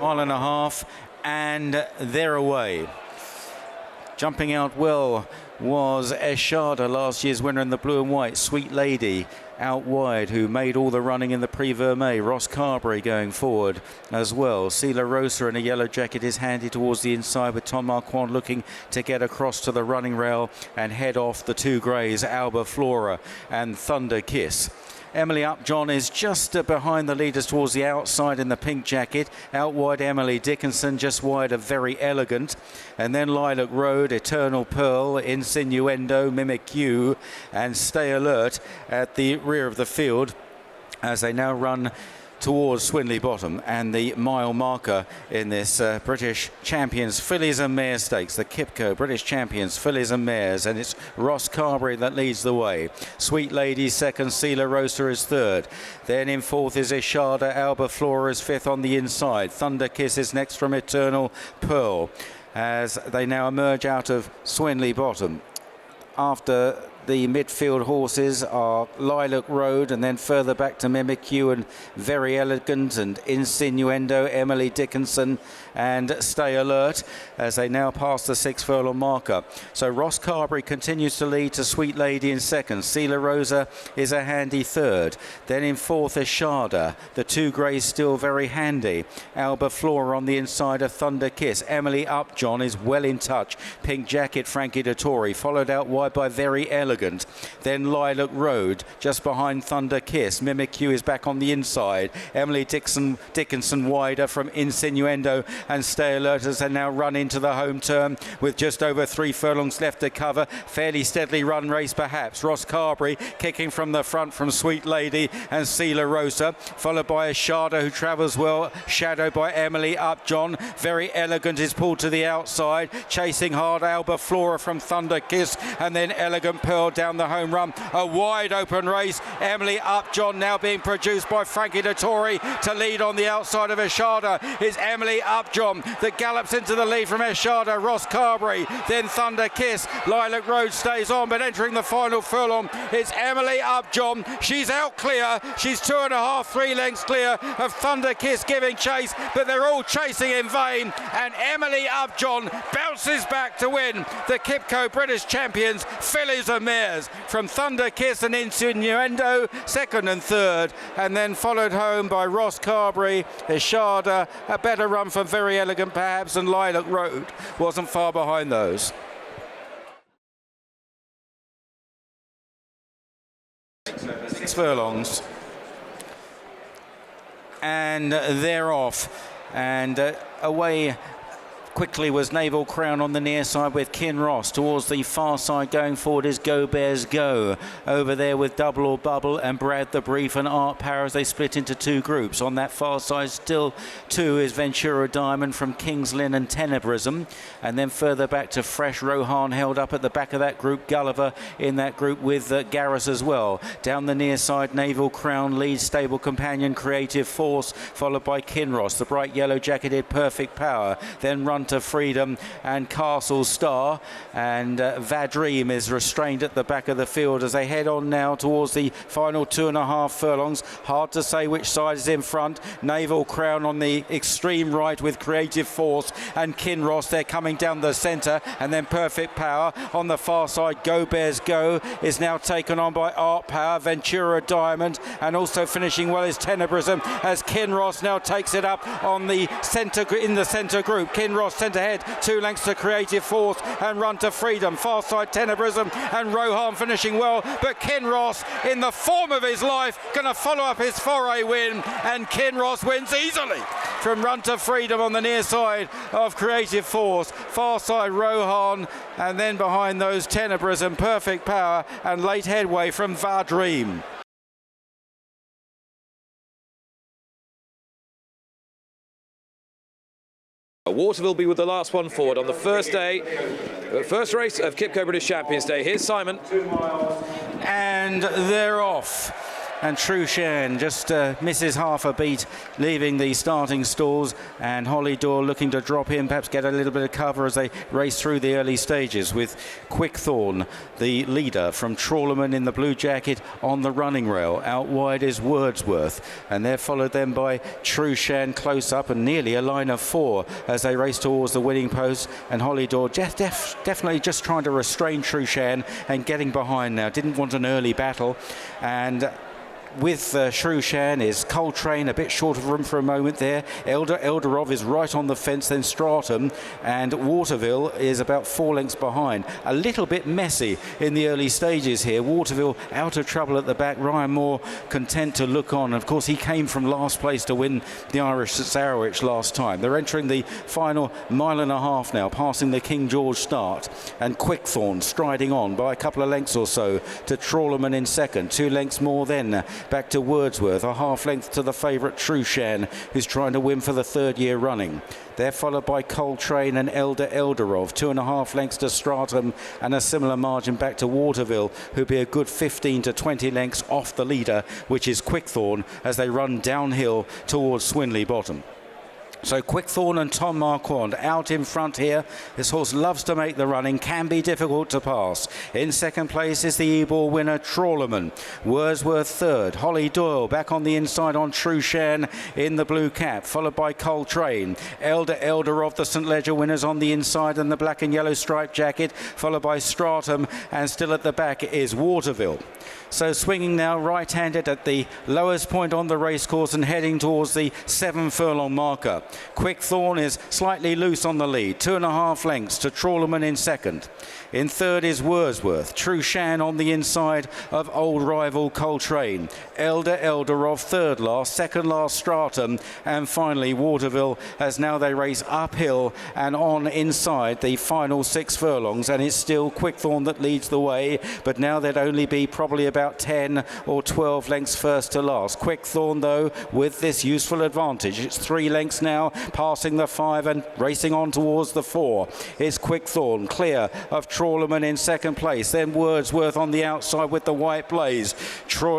1.5, and they're away. Jumping out well was Eshada, last year's winner in the blue and white. Sweet Lady out wide, who made all the running in the Prix Vermeil. Ross Carberry going forward as well. Sela Rosa in a yellow jacket is handy towards the inside, with Tom Marquand looking to get across to the running rail and head off the two greys, Alba Flora and Thunder Kiss. Emily Upjohn is just behind the leaders towards the outside in the pink jacket. Out wide, Emily Dickinson, just wide of Very Elegant. And then Lilac Road, Eternal Pearl, Insinuendo, Mimic You, and Stay Alert at the rear of the field as they now run towards Swinley Bottom and the mile marker in this British Champions Fillies and Mares Stakes, the QEII British Champions Fillies and Mares, and it's Ross Carberry that leads the way. Sweet Lady second, Sela Rosa is third. Then in fourth is Eshada, Alba Flora is fifth on the inside. Thunder Kiss is next from Eternal Pearl as they now emerge out of Swinley Bottom. After the midfield horses are Lilac Road, and then further back to Mimic You and Very Elegant and Insinuendo, Emily Dickinson and Stay Alert as they now pass the 6 furlong marker. So Ross Carberry continues to lead to Sweet Lady in second. Sela Rosa is a handy third. Then in fourth is Eshada. The two greys still very handy. Alba Flora on the inside of Thunder Kiss. Emily Upjohn is well in touch. Pink jacket Frankie Dettori, followed out wide by Very Elegant. Then Lilac Road just behind Thunder Kiss. Mimic You is back on the inside. Emily Dickinson wider from Insinuendo and Stay Alert as they now run into the home turn with just over 3 furlongs left to cover. Fairly steadily run race perhaps. Ross Carberry kicking from the front from Sweet Lady and Sela Rosa, followed by Eshada, who travels well, shadowed by Emily Upjohn. Very Elegant is pulled to the outside, chasing hard Alba Flora from Thunder Kiss, and then Elegant Pearl down the home run. A wide open race. Emily Upjohn now being produced by Frankie Dettori to lead on the outside of Eshada. Is Emily Upjohn that gallops into the lead from Eshada. Ross Carberry, then Thunder Kiss. Lilac Road stays on, but entering the final furlong, it's Emily Upjohn. She's out clear. She's 2.5, 3 lengths clear of Thunder Kiss giving chase, but they're all chasing in vain, and Emily Upjohn bounces back to win the QEII British Champions Fillies and Mares from Thunder Kiss and Insinuendo second and third, and then followed home by Ross Carberry, Eshada, a better run from Very Elegant perhaps, and Lilac Road wasn't far behind those. Six furlongs and they're off, and away quickly was Naval Crown on the near side with Kinross. Towards the far side going forward is Go Bears Go. Over there with Double or Bubble and Brad the Brief and Art Power as they split into 2 groups. On that far side still 2 is Ventura Diamond from King's Lynn and Tenebrism. And then further back to Fresh Rohan held up at the back of that group. Gulliver in that group with Garrus as well. Down the near side Naval Crown leads Stable Companion Creative Force, followed by Kinross. The bright yellow jacketed Perfect Power. Then Run to Freedom and Castle Star, and Vadream is restrained at the back of the field as they head on now towards the final 2.5 furlongs. Hard to say which side is in front. Naval Crown on the extreme right with Creative Force and Kinross. They're coming down the centre, and then Perfect Power on the far side. Go Bears Go is now taken on by Art Power, Ventura Diamond, and also finishing well is Tenebrism as Kinross now takes it up on the centre, in the centre group. Kinross centre head, 2 lengths to Creative Force and Run to Freedom. Far side Tenebrism and Rohan finishing well, but Kinross in the form of his life going to follow up his foray win, and Kinross wins easily from Run to Freedom on the near side of Creative Force. Far side Rohan, and then behind those Tenebrism, Perfect Power and late headway from Vadream. Waterville will be with the last one forward on the first day, first race of QEII British Champions Day. Here's Simon. And they're off. and True Shan just misses half a beat, leaving the starting stalls, and Holly Doyle looking to drop in, perhaps get a little bit of cover as they race through the early stages, with Quickthorn, the leader from Trawlerman in the blue jacket, on the running rail. Out wide is Wordsworth, and they're followed then by True Shan close up, and nearly a line of 4 as they race towards the winning post. And Holly Doyle definitely just trying to restrain True Shan and getting behind now. Didn't want an early battle. And with True Shan is Coltrane, a bit short of room for a moment there. Elderov is right on the fence, then Stratum, and Waterville is about 4 lengths behind. A little bit messy in the early stages here. Waterville out of trouble at the back. Ryan Moore content to look on. Of course, he came from last place to win the Irish at Sarowich last time. They're entering the final mile and a half now, passing the King George start, and Quickthorn striding on by a couple of lengths or so to Trawlerman in second. 2 lengths more then back to Wordsworth, a half length to the favourite True Shan, who's trying to win for the 3rd year running. They're followed by Coltrane and Elderov, 2.5 lengths to Stratum, and a similar margin back to Waterville, who'll be a good 15 to 20 lengths off the leader, which is Quickthorn, as they run downhill towards Swinley Bottom. So Quickthorn and Tom Marquand out in front here. This horse loves to make the running, can be difficult to pass. In second place is the Ebor winner Trawlerman. Wordsworth third. Holly Doyle back on the inside on True Shan in the blue cap, followed by Coltrane. Elder of the St Leger winners on the inside and the black and yellow striped jacket, followed by Stratum, and still at the back is Waterville. So swinging now right-handed at the lowest point on the racecourse and heading towards the 7 furlong marker. Quickthorn is slightly loose on the lead, 2.5 lengths to Trawlerman in second. In third is Wordsworth. True Shan on the inside of old rival Coltrane. Elderov third last, second last Stratum, and finally Waterville, as now they race uphill and on inside the final 6 furlongs, and it's still Quickthorn that leads the way, but now there'd only be probably about 10 or 12 lengths first to last. Quickthorn, though, with this useful advantage. It's 3 lengths now, passing the 5 and racing on towards the 4. It's Quickthorn clear of Trawlerman in second place, then Wordsworth on the outside with the white blaze,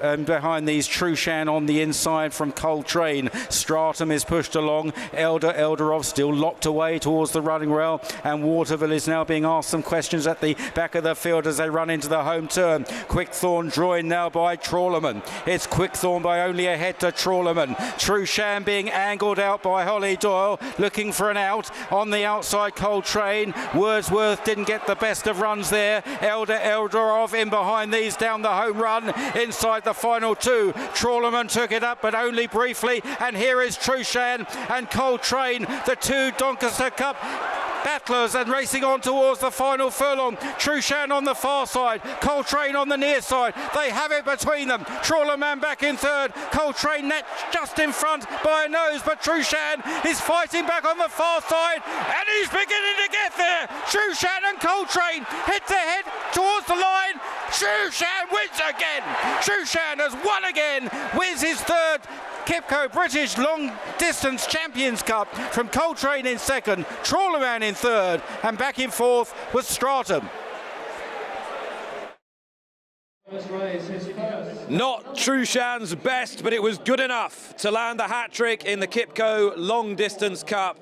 and behind these True Shan on the inside from Coltrane. Stratum is pushed along, Elderov still locked away towards the running rail, and Waterville is now being asked some questions at the back of the field as they run into the home turn. Quickthorn joined now by Trawlerman. It's Quickthorn by only a head to Trawlerman. True Shan being angled out by Holly Doyle, looking for an out on the outside. Coltrane. Wordsworth didn't get the best of runs there. Elderov in behind these down the home run inside the final 2. Trawlerman took it up, but only briefly, and here is True Shan and Coltrane, the 2 Doncaster Cup battlers, and racing on towards the final furlong. True Shan on the far side, Coltrane on the near side. They have it between them. Trawlerman back in third, Coltrane net just in front by a nose, but True Shan is fighting back on the far side, and he's beginning to get there. True Shan and Coltrane head to head towards the line. True Shan wins again. True Shan has won again, wins his 3rd Kipco British Long Distance Champions Cup, from Coltrane in second, Trawlerman in third, and back in fourth was Stratum. Not True Shan's best, but it was good enough to land the hat-trick in the Kipco Long Distance Cup.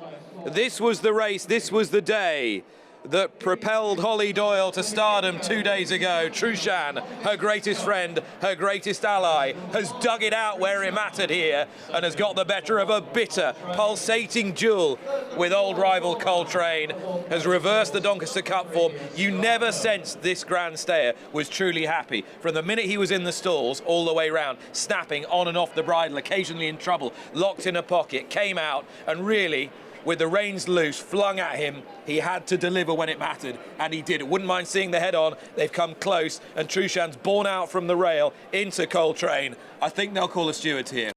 This was the race, this was the day that propelled Holly Doyle to stardom 2 days ago. True Shan, her greatest friend, her greatest ally, has dug it out where it mattered here and has got the better of a bitter, pulsating duel with old rival Coltrane, has reversed the Doncaster Cup form. You never sensed this grand stayer was truly happy. From the minute he was in the stalls all the way round, snapping on and off the bridle, occasionally in trouble, locked in a pocket, came out and really, with the reins loose, flung at him, he had to deliver when it mattered, and he did. Wouldn't mind seeing the head on. They've come close, and True Shan's borne out from the rail into Coltrane. I think they'll call a steward here.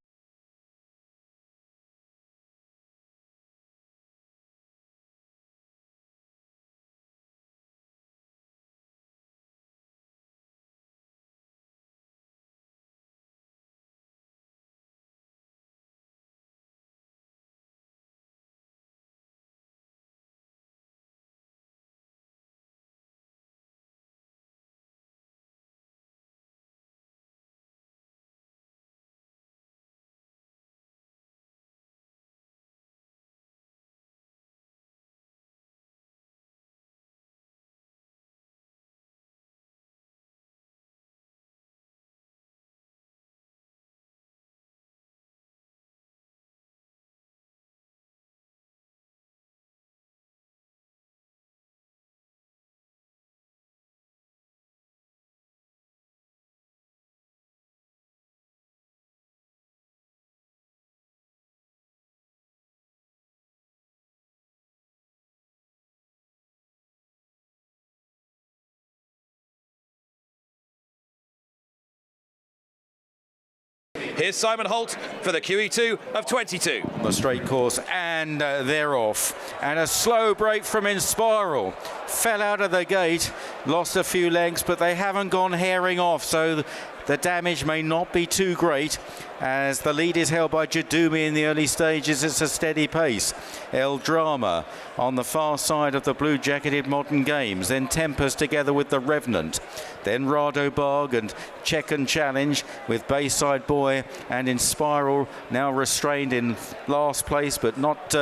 Here's Simon Holt for the QE2 of 22. The straight course, and they're off. And a slow break from Inspiral. Fell out of the gate, lost a few lengths, but they haven't gone herring off, so the damage may not be too great. As the lead is held by Jadoomi in the early stages, it's a steady pace. El Drama on the far side of the blue-jacketed Modern Games, then Tempest together with the Revenant, then Radobarg and Check and Challenge with Bayside Boy and Inspiral now restrained in last place, but not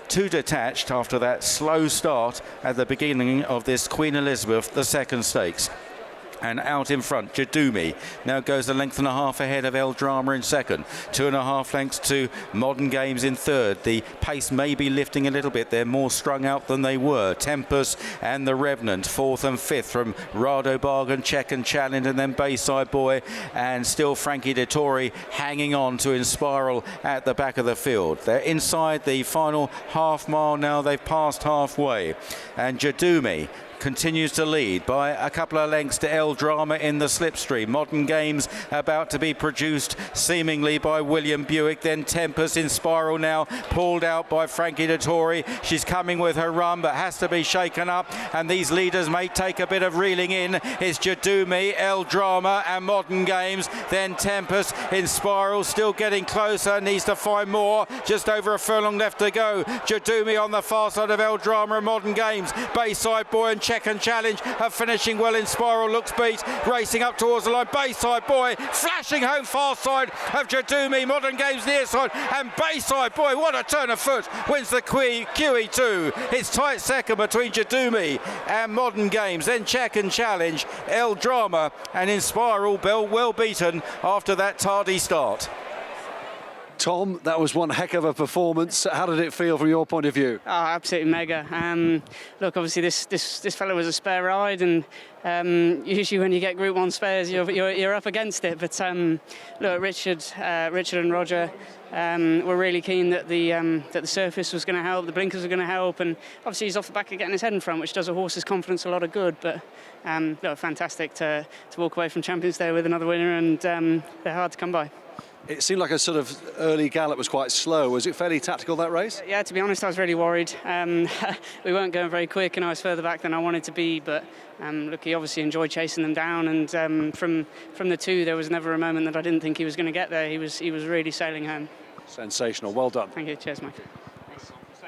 too detached after that slow start at the beginning of this Queen Elizabeth II Stakes. And out in front, Jadoomi now goes a length and a half ahead of El Drama in second. 2.5 lengths to Modern Games in third. The pace may be lifting a little bit. They're more strung out than they were. Tempest and the Revenant, fourth and fifth from Radobarg and Check and Challenge, and then Bayside Boy, and still Frankie Dettori hanging on to Inspiral at the back of the field. They're inside the final half mile now. They've passed halfway. And Jadoomi continues to lead by a couple of lengths to El Drama in the slipstream. Modern Games about to be produced seemingly by William Buick. Then Tempest Inspiral now pulled out by Frankie Dettori. She's coming with her run but has to be shaken up, and these leaders may take a bit of reeling in. It's Jadoomi, El Drama and Modern Games. Then Tempest Inspiral still getting closer, needs to find more. Just over a furlong left to go. Jadoomi on the far side of El Drama and Modern Games. Bayside Boy and Check and Challenge are finishing well. Inspiral looks beat, racing up towards the line. Bayside Boy flashing home far side of Jadoomi. Modern Games near side, and Bayside Boy, what a turn of foot, wins the QE2. It's tight second between Jadoomi and Modern Games. Then Check and Challenge, El Drama and Inspiral well beaten after that tardy start. Tom, that was one heck of a performance. How did it feel from your point of view? Oh, absolutely mega. Look, obviously this fellow was a spare ride, and usually when you get Group 1 spares, you're up against it. But look, Richard and Roger were really keen that the surface was going to help, the blinkers were going to help, and obviously he's off the back of getting his head in front, which does a horse's confidence a lot of good. But look, fantastic to walk away from Champions Day with another winner, and they're hard to come by. It seemed like a sort of early gallop was quite slow. Was it fairly tactical, that race? Yeah, to be honest, I was really worried. We weren't going very quick, and I was further back than I wanted to be. But look, he obviously enjoyed chasing them down, and from the two, there was never a moment that I didn't think he was going to get there. He was really sailing home. Sensational. Well done. Thank you. Cheers, Mike.